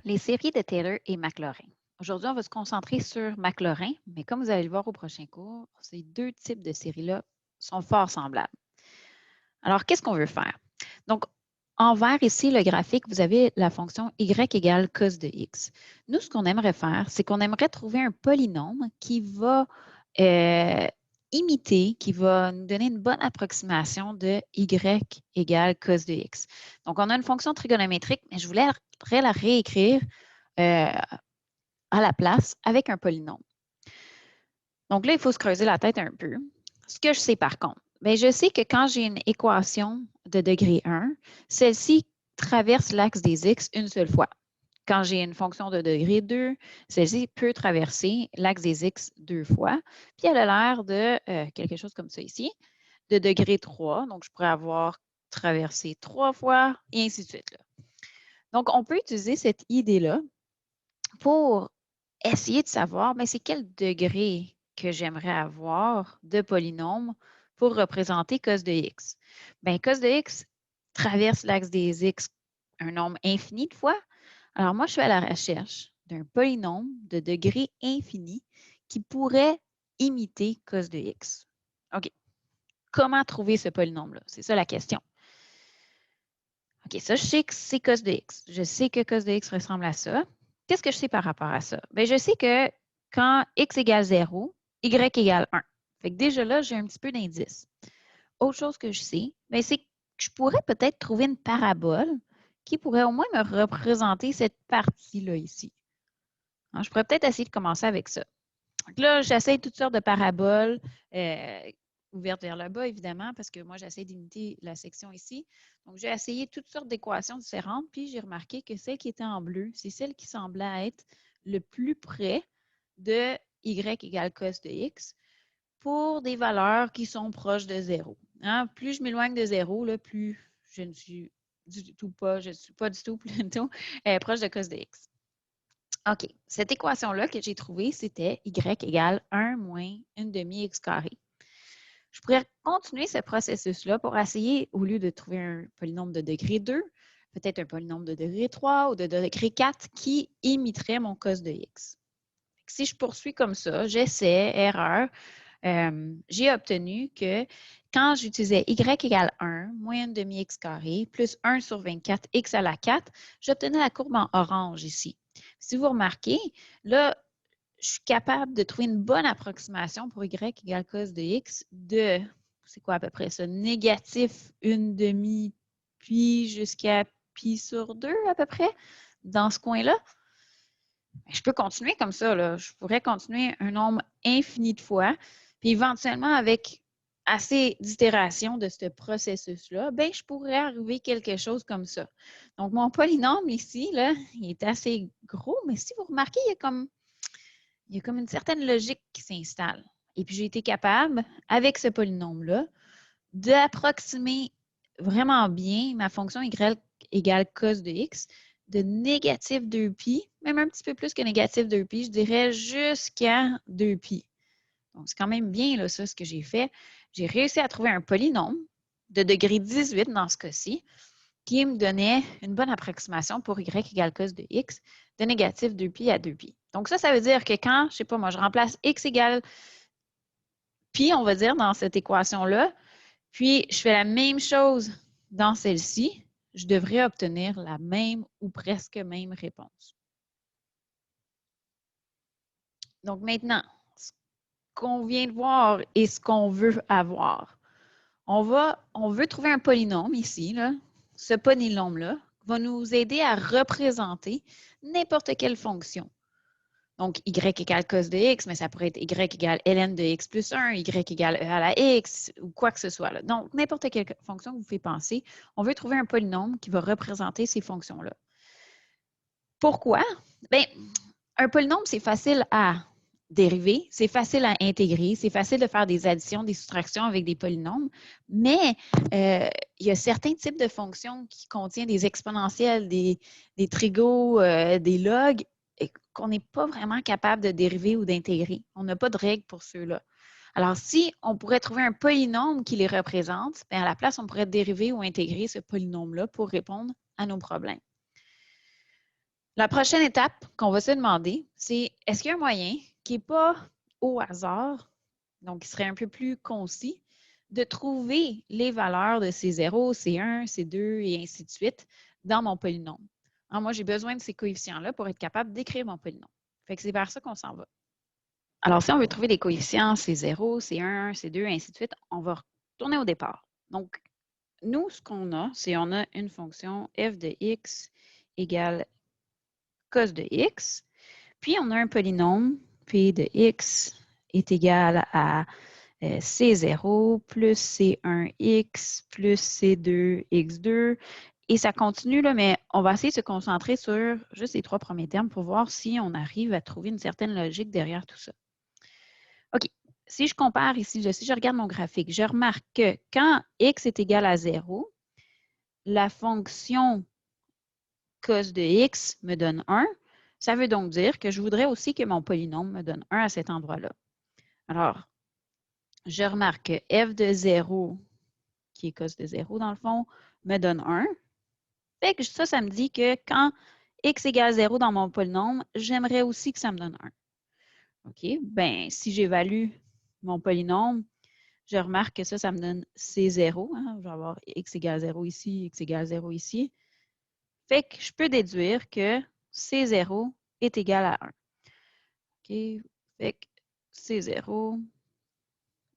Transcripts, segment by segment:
Les séries de Taylor et Maclaurin. Aujourd'hui, on va se concentrer sur Maclaurin, mais comme vous allez le voir au prochain cours, ces deux types de séries-là sont fort semblables. Alors, qu'est-ce qu'on veut faire? Donc, en vert ici, le graphique, vous avez la fonction y égale cos de x. Nous, ce qu'on aimerait faire, c'est qu'on aimerait trouver un polynôme qui va imiter, qui va nous donner une bonne approximation de y égale cos de x. Donc, on a une fonction trigonométrique, mais je voulais la réécrire à la place avec un polynôme. Donc là, il faut se creuser la tête un peu. Ce que je sais par contre, bien, je sais que quand j'ai une équation de degré 1, celle-ci traverse l'axe des x une seule fois. Quand j'ai une fonction de degré 2, celle-ci peut traverser l'axe des x deux fois. Puis elle a l'air de quelque chose comme ça ici, de degré 3. Donc, je pourrais avoir traversé 3 fois et ainsi de suite. Là. Donc, on peut utiliser cette idée-là pour essayer de savoir, mais c'est quel degré que j'aimerais avoir de polynôme pour représenter cos de x. Bien, cos de x traverse l'axe des x un nombre infini de fois. Alors, moi, je suis à la recherche d'un polynôme de degré infini qui pourrait imiter cos de x. OK. Comment trouver ce polynôme-là? C'est ça la question. OK, ça, je sais que c'est cos de x. Je sais que cos de x ressemble à ça. Qu'est-ce que je sais par rapport à ça? Bien, je sais que quand x égale 0, y égale 1. Fait que déjà là, j'ai un petit peu d'indice. Autre chose que je sais, bien, c'est que je pourrais peut-être trouver une parabole qui pourrait au moins me représenter cette partie-là ici. Hein, je pourrais peut-être essayer de commencer avec ça. Donc là, j'essaie toutes sortes de paraboles ouvertes vers le bas, évidemment, parce que moi, j'essaie d'imiter la section ici. Donc, j'ai essayé toutes sortes d'équations différentes, puis j'ai remarqué que celle qui était en bleu, c'est celle qui semblait être le plus près de y égale cos de x pour des valeurs qui sont proches de 0. Hein? Plus je m'éloigne de 0, là, plus je ne suis du tout pas, je ne suis pas du tout plutôt proche de cos de x. OK. Cette équation-là que j'ai trouvée, c'était y égale 1 moins 1 demi x carré. Je pourrais continuer ce processus-là pour essayer, au lieu de trouver un polynôme de degré 2, peut-être un polynôme de degré 3 ou de degré 4 qui imiterait mon cos de x. Si je poursuis comme ça, j'essaie, erreur, j'ai obtenu que quand j'utilisais y égale 1 moins 1 demi x carré plus 1 sur 24 x à la 4, j'obtenais la courbe en orange ici. Si vous remarquez, là, je suis capable de trouver une bonne approximation pour y égale cos de x de, c'est quoi à peu près ça, négatif 1 demi pi jusqu'à pi sur 2 à peu près, dans ce coin-là. Je peux continuer comme ça. Là. Je pourrais continuer un nombre infini de fois, puis éventuellement, avec assez d'itérations de ce processus-là, ben, je pourrais arriver à quelque chose comme ça. Donc, mon polynôme ici, là, il est assez gros, mais si vous remarquez, il y a comme une certaine logique qui s'installe. Et puis, j'ai été capable, avec ce polynôme-là, d'approximer vraiment bien ma fonction y égale cos de x de négatif 2pi, même un petit peu plus que négatif 2pi, je dirais jusqu'à 2pi. Donc, c'est quand même bien là, ça, ce que j'ai fait. J'ai réussi à trouver un polynôme de degré 18 dans ce cas-ci, qui me donnait une bonne approximation pour y égale cos de x de négatif 2pi à 2pi. Donc, ça veut dire que quand, je ne sais pas moi, je remplace x égale pi, on va dire, dans cette équation-là, puis je fais la même chose dans celle-ci, je devrais obtenir la même ou presque même réponse. Donc maintenant, ce qu'on vient de voir et ce qu'on veut avoir. On veut trouver un polynôme ici, là. Ce polynôme-là va nous aider à représenter n'importe quelle fonction. Donc, y égale cos de x, mais ça pourrait être y égale ln de x plus 1, y égale e à la x, ou quoi que ce soit. Là. Donc, n'importe quelle fonction que vous faites penser, on veut trouver un polynôme qui va représenter ces fonctions-là. Pourquoi? Bien, un polynôme, c'est facile à dériver, c'est facile à intégrer, c'est facile de faire des additions, des soustractions avec des polynômes, mais il y a certains types de fonctions qui contiennent des exponentielles, des trigos, des logs, qu'on n'est pas vraiment capable de dériver ou d'intégrer. On n'a pas de règle pour ceux-là. Alors, si on pourrait trouver un polynôme qui les représente, bien à la place, on pourrait dériver ou intégrer ce polynôme-là pour répondre à nos problèmes. La prochaine étape qu'on va se demander, c'est est-ce qu'il y a un moyen qui n'est pas au hasard, donc qui serait un peu plus concis, de trouver les valeurs de ces 0, C1, C2 et ainsi de suite dans mon polynôme. Alors, moi, j'ai besoin de ces coefficients-là pour être capable d'écrire mon polynôme. Fait que c'est vers ça qu'on s'en va. Alors, si on veut trouver les coefficients C0, C1, C2, et ainsi de suite, on va retourner au départ. Donc, nous, ce qu'on a, c'est on a une fonction f de x égale cos de x, puis on a un polynôme p de x est égal à C0 plus C1x plus C2x2. Et ça continue, là, mais on va essayer de se concentrer sur juste les 3 premiers termes pour voir si on arrive à trouver une certaine logique derrière tout ça. OK. Si je compare ici, si je regarde mon graphique, je remarque que quand x est égal à 0, la fonction cos de x me donne 1. Ça veut donc dire que je voudrais aussi que mon polynôme me donne 1 à cet endroit-là. Alors, je remarque que f de 0, qui est cos de 0 dans le fond, me donne 1. Fait que ça me dit que quand x égale 0 dans mon polynôme, j'aimerais aussi que ça me donne 1. OK? Bien, si j'évalue mon polynôme, je remarque que ça me donne C0. Hein? Je vais avoir x égale 0 ici, x égale 0 ici. Fait que je peux déduire que C0 est égal à 1. OK? Fait que C0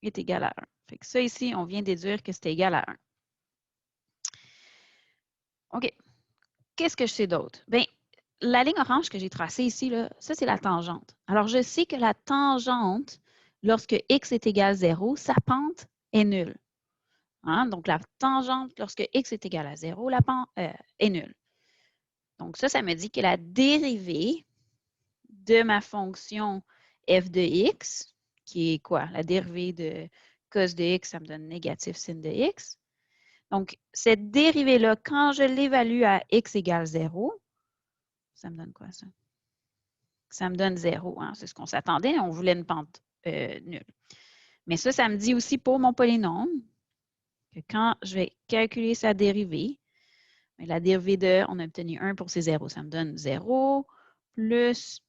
est égal à 1. Fait que ça ici, on vient déduire que c'est égal à 1. OK. Qu'est-ce que je sais d'autre? Bien, la ligne orange que j'ai tracée ici, là, ça, c'est la tangente. Alors, je sais que la tangente, lorsque x est égal à 0, sa pente est nulle. Hein? Donc, la tangente, lorsque x est égal à 0, la pente est nulle. Donc, ça me dit que la dérivée de ma fonction f de x, qui est quoi? La dérivée de cos de x, ça me donne négatif sin de x. Donc, cette dérivée-là, quand je l'évalue à x égale 0, ça me donne quoi, ça? Ça me donne 0. Hein? C'est ce qu'on s'attendait. On voulait une pente nulle. Mais ça me dit aussi pour mon polynôme que quand je vais calculer sa dérivée, la dérivée de, on a obtenu 1 pour ces 0. Ça me donne 0 plus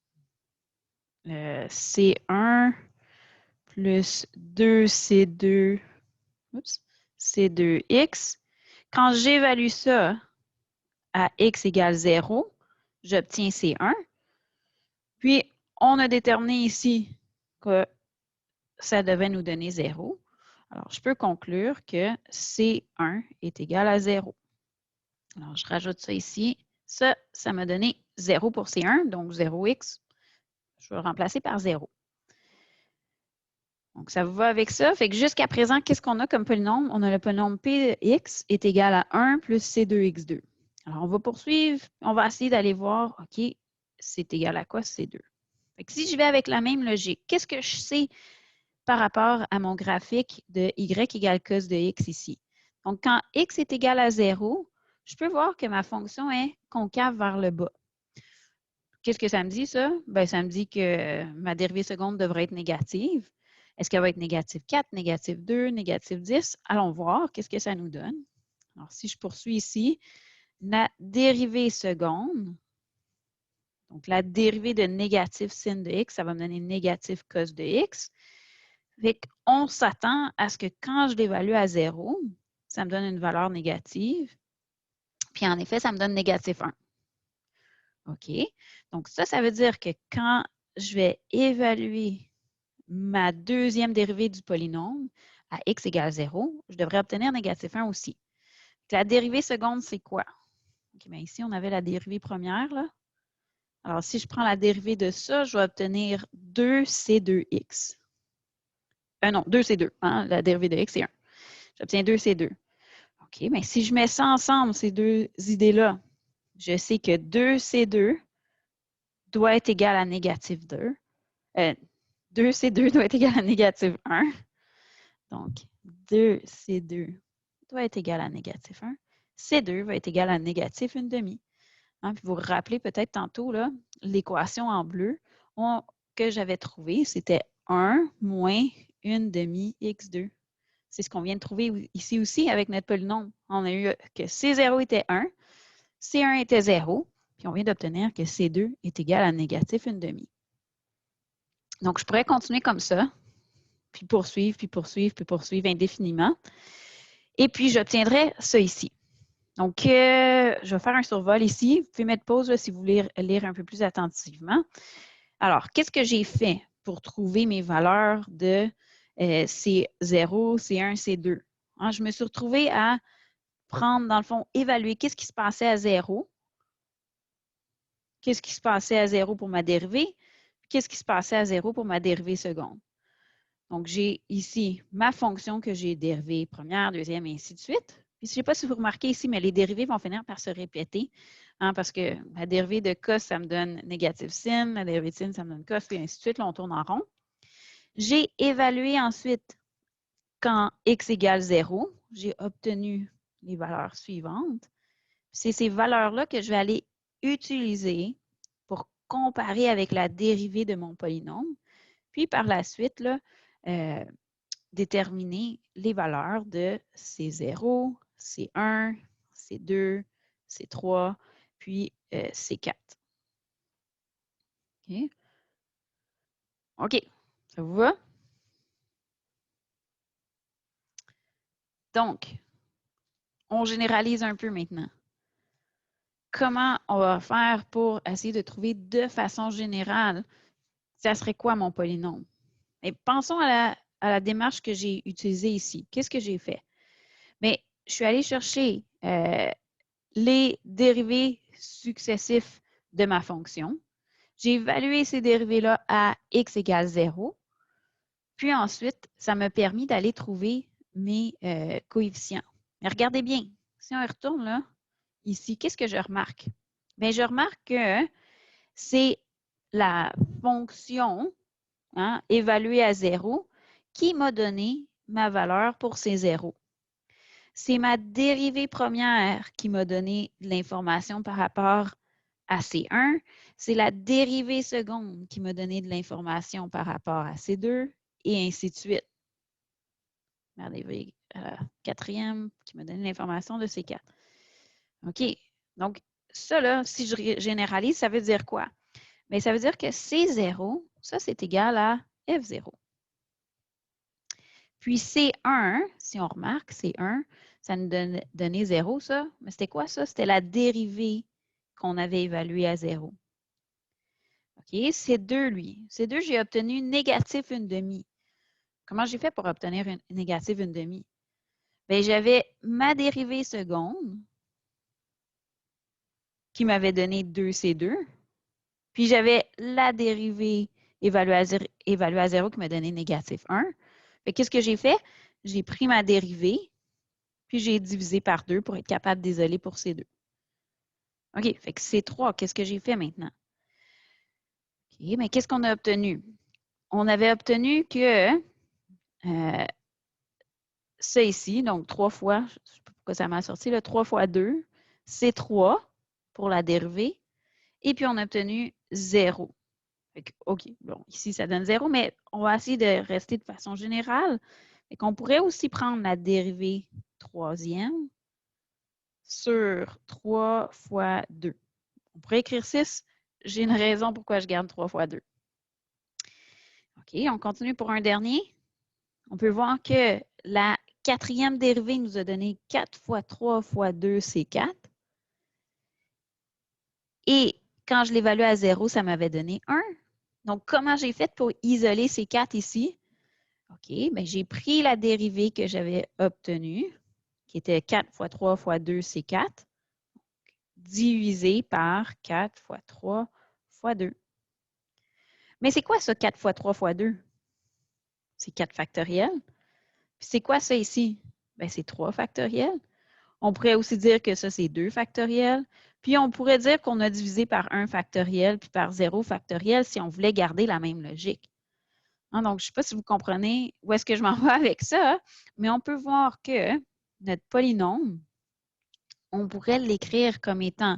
C1 plus 2C2, C2x. Quand j'évalue ça à x égale 0, j'obtiens C1. Puis, on a déterminé ici que ça devait nous donner 0. Alors, je peux conclure que C1 est égal à 0. Alors, je rajoute ça ici. Ça m'a donné 0 pour C1, donc 0x. Je vais le remplacer par 0. Donc, ça vous va avec ça? Fait que jusqu'à présent, qu'est-ce qu'on a comme polynôme? On a le polynôme P de x est égal à 1 plus C2x2. Alors, on va poursuivre. On va essayer d'aller voir, OK, c'est égal à quoi C2? Fait que si je vais avec la même logique, qu'est-ce que je sais par rapport à mon graphique de y égale cos de x ici? Donc, quand x est égal à 0, je peux voir que ma fonction est concave vers le bas. Qu'est-ce que ça me dit, ça? Bien, ça me dit que ma dérivée seconde devrait être négative. Est-ce qu'elle va être négative 4, négative 2, négative 10? Allons voir, qu'est-ce que ça nous donne? Alors, si je poursuis ici, la dérivée seconde, donc la dérivée de négative sin de x, ça va me donner négative cos de x. Fait qu'on s'attend à ce que quand je l'évalue à 0, ça me donne une valeur négative. Puis en effet, ça me donne négatif 1. OK? Donc ça veut dire que quand je vais évaluer ma deuxième dérivée du polynôme à x égale 0, je devrais obtenir négatif 1 aussi. La dérivée seconde, c'est quoi? Okay, bien ici, on avait la dérivée première. Là. Alors, si je prends la dérivée de ça, je vais obtenir 2c2x. Non, 2c2. Hein? La dérivée de x, c'est 1. J'obtiens 2c2. OK, mais si je mets ça ensemble, ces deux idées-là, je sais que 2c2 doit être égal à négatif 2. 2c2 doit être égal à négatif 1. Donc, 2c2 doit être égal à négatif 1. C2 va être égal à négatif 1 demi. Hein, puis vous vous rappelez peut-être tantôt, l'équation en bleu que j'avais trouvée, c'était 1 moins 1 demi x2. C'est ce qu'on vient de trouver ici aussi avec notre polynôme. On a eu que C0 était 1, C1 était 0, Puis on vient d'obtenir que C2 est égal à négatif 1/2. Donc, je pourrais continuer comme ça, puis poursuivre, puis poursuivre, puis poursuivre indéfiniment. Et puis, j'obtiendrai ça ici. Donc, je vais faire un survol ici. Vous pouvez mettre pause là, si vous voulez lire un peu plus attentivement. Alors, qu'est-ce que j'ai fait pour trouver mes valeurs de C0, C1, C2? Hein, je me suis retrouvée à prendre, dans le fond, évaluer qu'est-ce qui se passait à 0, qu'est-ce qui se passait à 0 pour ma dérivée, qu'est-ce qui se passait à 0 pour ma dérivée seconde. Donc, j'ai ici ma fonction que j'ai dérivée première, deuxième, et ainsi de suite. Puis, je ne sais pas si vous remarquez ici, mais les dérivées vont finir par se répéter, hein, parce que la dérivée de cos, ça me donne négative sin, la dérivée de sin, ça me donne cos, et ainsi de suite. Là, on tourne en rond. J'ai évalué ensuite quand x égale 0, j'ai obtenu les valeurs suivantes. C'est ces valeurs-là que je vais aller utiliser pour comparer avec la dérivée de mon polynôme. Puis, par la suite, là, déterminer les valeurs de C0, C1, C2, C3, puis C4. OK? OK, ça vous va? Donc, on généralise un peu maintenant. Comment on va faire pour essayer de trouver de façon générale, ça serait quoi mon polynôme? Et pensons à la démarche que j'ai utilisée ici. Qu'est-ce que j'ai fait? Mais je suis allée chercher les dérivés successifs de ma fonction. J'ai évalué ces dérivés-là à x égale 0. Puis ensuite, ça m'a permis d'aller trouver mes coefficients. Mais regardez bien, si on retourne là, ici, qu'est-ce que je remarque? Bien, je remarque que c'est la fonction évaluée à 0 qui m'a donné ma valeur pour ces zéros. C'est ma dérivée première qui m'a donné de l'information par rapport à C1. C'est la dérivée seconde qui m'a donné de l'information par rapport à C2 et ainsi de suite. La dérivée quatrième qui m'a donné l'information de C4. OK. Donc, ça, là, si je généralise, ça veut dire quoi? Bien, ça veut dire que C0, ça, c'est égal à F0. Puis C1, si on remarque, C1, ça nous donnait 0, ça. Mais c'était quoi ça? C'était la dérivée qu'on avait évaluée à 0. OK, C2, lui. C2, j'ai obtenu négatif 1/2. Comment j'ai fait pour obtenir une négative 1/2? Bien, j'avais ma dérivée seconde qui m'avait donné 2C2. Puis j'avais la dérivée évaluée à 0 qui m'a donné négatif 1. Qu'est-ce que j'ai fait? J'ai pris ma dérivée, puis j'ai divisé par 2 pour être capable d'isoler pour C2. OK, fait que C3, qu'est-ce que j'ai fait maintenant? OK, mais qu'est-ce qu'on a obtenu? On avait obtenu que ça ici, donc 3 fois, je ne sais pas pourquoi ça m'a sorti, là, 3 fois 2, c'est 3 pour la dérivée. Et puis, on a obtenu 0. OK, bon, ici, ça donne 0, mais on va essayer de rester de façon générale. On pourrait aussi prendre la dérivée troisième sur 3 fois 2. On pourrait écrire 6. J'ai une raison pourquoi je garde 3 fois 2. OK, on continue pour un dernier. On peut voir que la quatrième dérivée nous a donné 4 fois 3 fois 2, c'est 4. Et quand je l'évalue à 0, ça m'avait donné 1. Donc, comment j'ai fait pour isoler ces 4 ici? OK, bien, j'ai pris la dérivée que j'avais obtenue, qui était 4 fois 3 fois 2, c'est 4, divisé par 4 fois 3 fois 2. Mais c'est quoi ça, 4 fois 3 fois 2? C'est 4 factoriel. Puis c'est quoi ça ici? Bien, c'est 3 factoriel. On pourrait aussi dire que ça, c'est 2 factoriel. Puis on pourrait dire qu'on a divisé par 1 factoriel puis par 0 factoriel si on voulait garder la même logique. Hein, donc, je ne sais pas si vous comprenez où est-ce que je m'en vais avec ça, mais on peut voir que notre polynôme, on pourrait l'écrire comme étant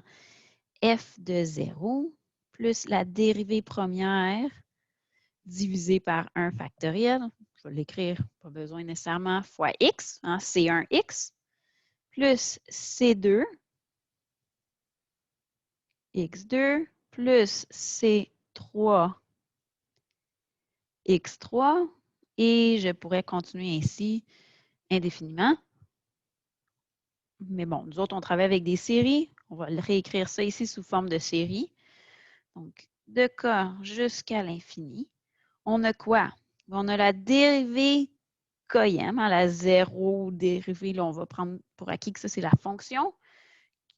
f de 0 plus la dérivée première divisée par 1 factoriel. Je vais l'écrire, pas besoin nécessairement, fois x, hein, C1x, plus C2 x2 plus c3 x3 et je pourrais continuer ainsi indéfiniment. Mais bon, nous autres, on travaille avec des séries. On va réécrire ça ici sous forme de série. Donc, de k jusqu'à l'infini. On a quoi? On a la dérivée km, la zéro dérivée, là, on va prendre pour acquis que ça, c'est la fonction,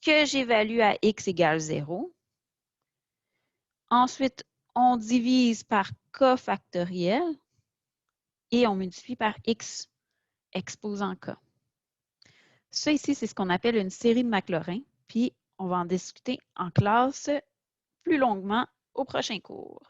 que j'évalue à x égale 0. Ensuite, on divise par k factoriel et on multiplie par x exposant k. Ça ici, c'est ce qu'on appelle une série de Maclaurin, puis on va en discuter en classe plus longuement au prochain cours.